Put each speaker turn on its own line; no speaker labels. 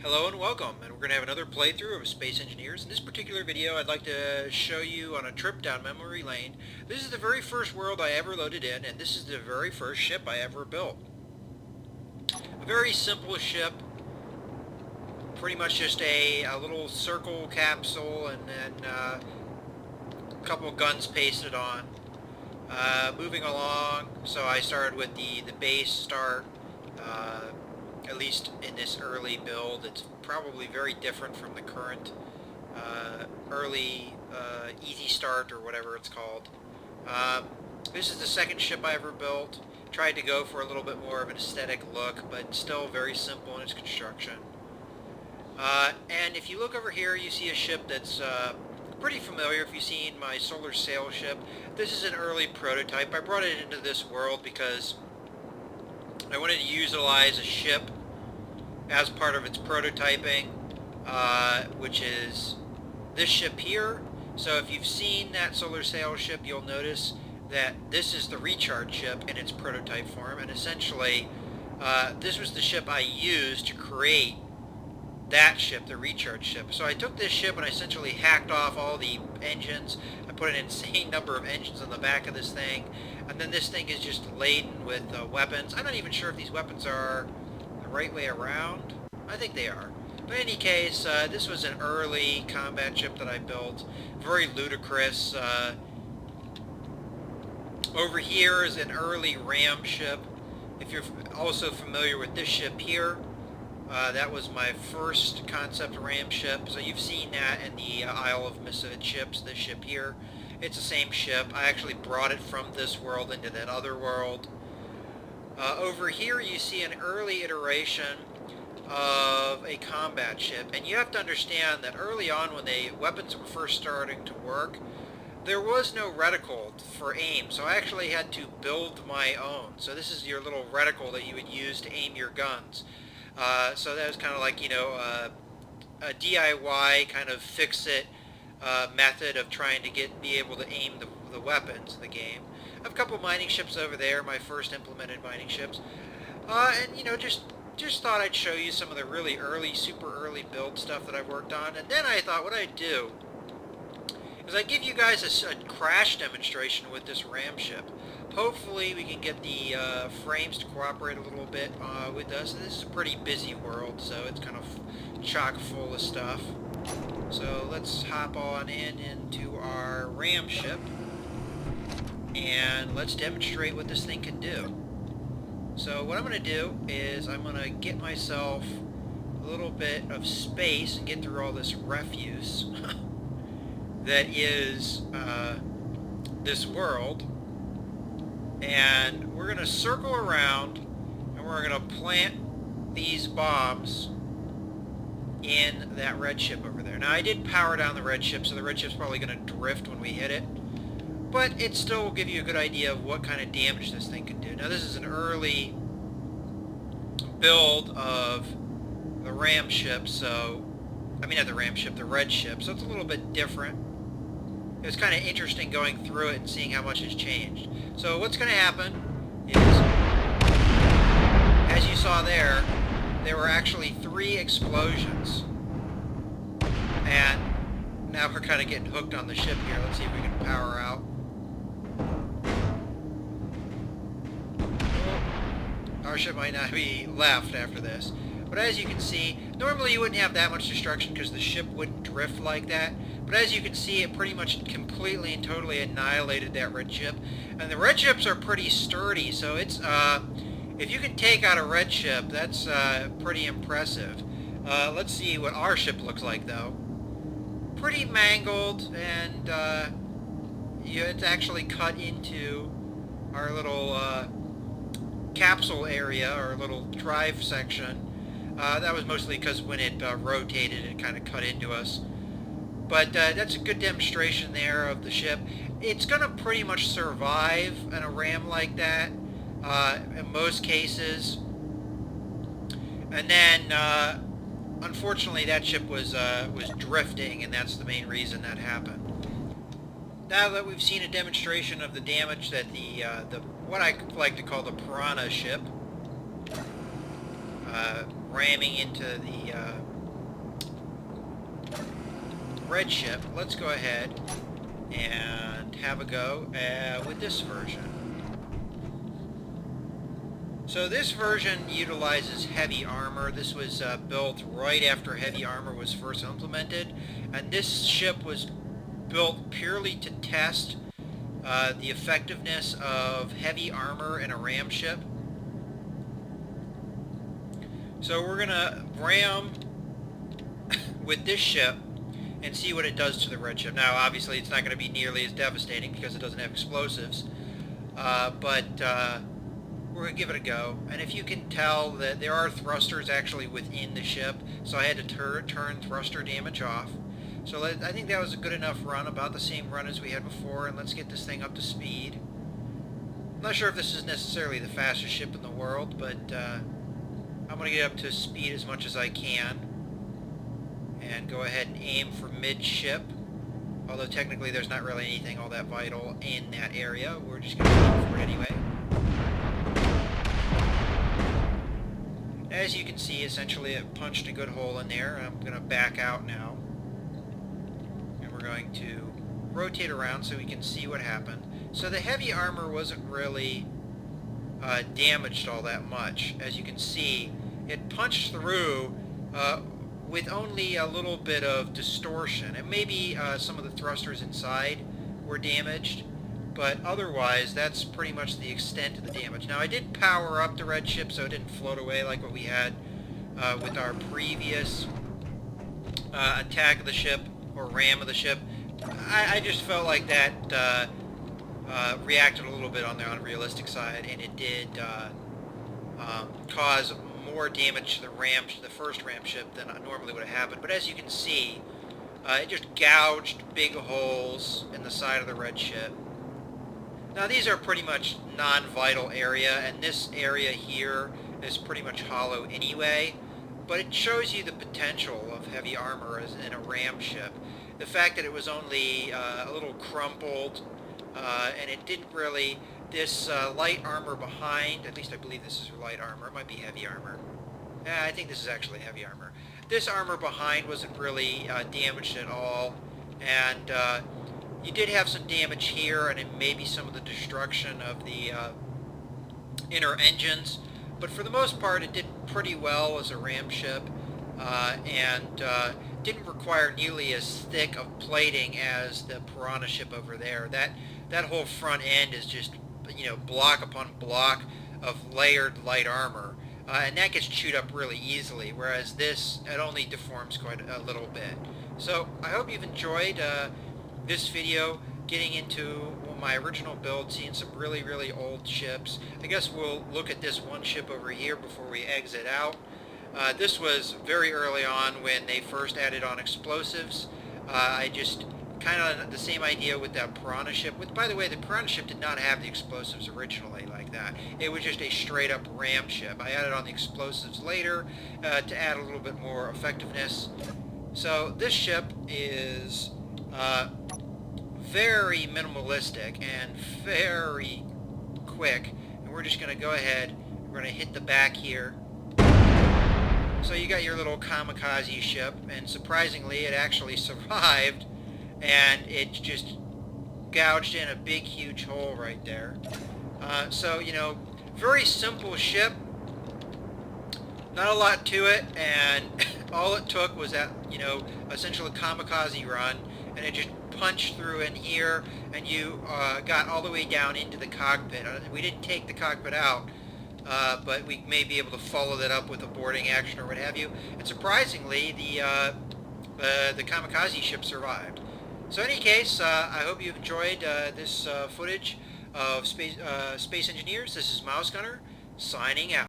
Hello and welcome, and we're going to have another playthrough of Space Engineers. In this particular video, I'd like to show you on a trip down memory lane. This is the very first world I ever loaded in, and this is the very first ship I ever built. A very simple ship, pretty much just a little circle capsule and then a couple guns pasted on. Moving along, so I started with the base start. At least in this early build, it's probably very different from the current early easy start or whatever it's called. This is the second ship I ever built. Tried to go for a little bit more of an aesthetic look, but still very simple in its construction. And if you look over here, you see a ship that's pretty familiar if you've seen my solar sail ship. This is an early prototype. I brought it into this world because I wanted to utilize a ship as part of its prototyping, which is this ship here. So if you've seen that solar sail ship, you'll notice that this is the recharge ship in its prototype form, and essentially this was the ship I used to create that ship, the recharge ship. So I took this ship and I essentially hacked off all the engines. I put an insane number of engines on the back of this thing, and then this thing is just laden with weapons. I'm not even sure if these weapons are the right way around. I think they are. But in any case, this was an early combat ship that I built. Very ludicrous. Over here is an early ram ship. If you're also familiar with this ship here, that was my first concept ram ship. So you've seen that in the Isle of Misfit ships, this ship here. It's the same ship. I actually brought it from this world into that other world. Over here you see an early iteration of a combat ship. And you have to understand that early on when the weapons were first starting to work, there was no reticle for aim. So I actually had to build my own. So this is your little reticle that you would use to aim your guns. So that was kind of like, you know, a DIY kind of fix-it method of trying to be able to aim the weapons in the game. I have a couple mining ships over there, my first implemented mining ships. And, you know, just thought I'd show you some of the really early, super early build stuff that I've worked on. And then I thought what I'd do is I'd give you guys a crash demonstration with this ram ship. Hopefully we can get the frames to cooperate a little bit with us. This is a pretty busy world, so it's kind of chock full of stuff. So let's hop on into our ram ship, and let's demonstrate what this thing can do. So what I'm going to do is I'm going to get myself a little bit of space and get through all this refuse that is this world. And we're going to circle around and we're going to plant these bombs in that red ship over there. Now I did power down the red ship, so the red ship's probably going to drift when we hit it. But it still will give you a good idea of what kind of damage this thing can do. Now this is an early build of the ram ship, so... I mean not the ram ship, the red ship, so it's a little bit different. It was kind of interesting going through it and seeing how much has changed. So what's going to happen is, as you saw there were actually 3 explosions. And now we're kind of getting hooked on the ship here. Let's see if we can power out. Our ship might not be left after this. But as you can see, normally you wouldn't have that much destruction because the ship wouldn't drift like that. But as you can see, it pretty much completely and totally annihilated that red ship. And the red ships are pretty sturdy, so it's if you can take out a red ship, that's pretty impressive. Let's see what our ship looks like, though. Pretty mangled, and it's actually cut into our little capsule area, our little drive section. That was mostly because when it rotated, it kind of cut into us. But that's a good demonstration there of the ship. It's going to pretty much survive in a ram like that in most cases. And then, unfortunately, that ship was drifting, and that's the main reason that happened. Now that we've seen a demonstration of the damage that the what I like to call the piranha ship ramming into the red ship, let's go ahead and have a go with this version. So this version utilizes heavy armor. This was built right after heavy armor was first implemented, and this ship was built purely to test the effectiveness of heavy armor in a ram ship. So we're gonna ram with this ship and see what it does to the red ship. Now obviously it's not going to be nearly as devastating because it doesn't have explosives, but we're going to give it a go. And if you can tell that there are thrusters actually within the ship, so I had to turn thruster damage off. So I think that was a good enough run, about the same run as we had before, and let's get this thing up to speed. I'm not sure if this is necessarily the fastest ship in the world, but I'm going to get up to speed as much as I can and go ahead and aim for midship. Although technically there's not really anything all that vital in that area. We're just going to go for it anyway. As you can see, essentially it punched a good hole in there. I'm going to back out now. And we're going to rotate around so we can see what happened. So the heavy armor wasn't really damaged all that much. As you can see, it punched through with only a little bit of distortion. And maybe some of the thrusters inside were damaged, but otherwise that's pretty much the extent of the damage. Now I did power up the red ship so it didn't float away like what we had with our previous attack of the ship, or ram of the ship. I just felt like that reacted a little bit on the unrealistic side, and it did cause more damage to the first ram ship than normally would have happened. But as you can see, it just gouged big holes in the side of the red ship. Now these are pretty much non-vital area, and this area here is pretty much hollow anyway, but it shows you the potential of heavy armor as in a ram ship. The fact that it was only a little crumpled, and it didn't really, this light armor behind, at least I believe this is light armor, it might be heavy armor. I think this is actually heavy armor. This armor behind wasn't really damaged at all, and you did have some damage here, and maybe some of the destruction of the inner engines, but for the most part it did pretty well as a ram ship, and didn't require nearly as thick of plating as the Piranha ship over there. That whole front end is just, you know, block upon block of layered light armor, and that gets chewed up really easily, whereas this, it only deforms quite a little bit. So I hope you've enjoyed this video, getting into my original build, seeing some really old ships. I guess we'll look at this one ship over here before we exit out. This was very early on when they first added on explosives. I just kind of the same idea with that Piranha ship. By the way, the Piranha ship did not have the explosives originally like that. It was just a straight up ram ship. I added on the explosives later to add a little bit more effectiveness. So this ship is very minimalistic and very quick, and we're just going to go ahead, we're going to hit the back here. So you got your little kamikaze ship, and surprisingly it actually survived, and it just gouged in a big huge hole right there. So, you know, very simple ship, not a lot to it, and all it took was that, you know, essentially a kamikaze run, and it just punched through in here, and you got all the way down into the cockpit. We didn't take the cockpit out, but we may be able to follow that up with a boarding action or what have you. And surprisingly, the kamikaze ship survived. So in any case, I hope you've enjoyed this footage of Space Engineers. This is Mouse Gunner, signing out.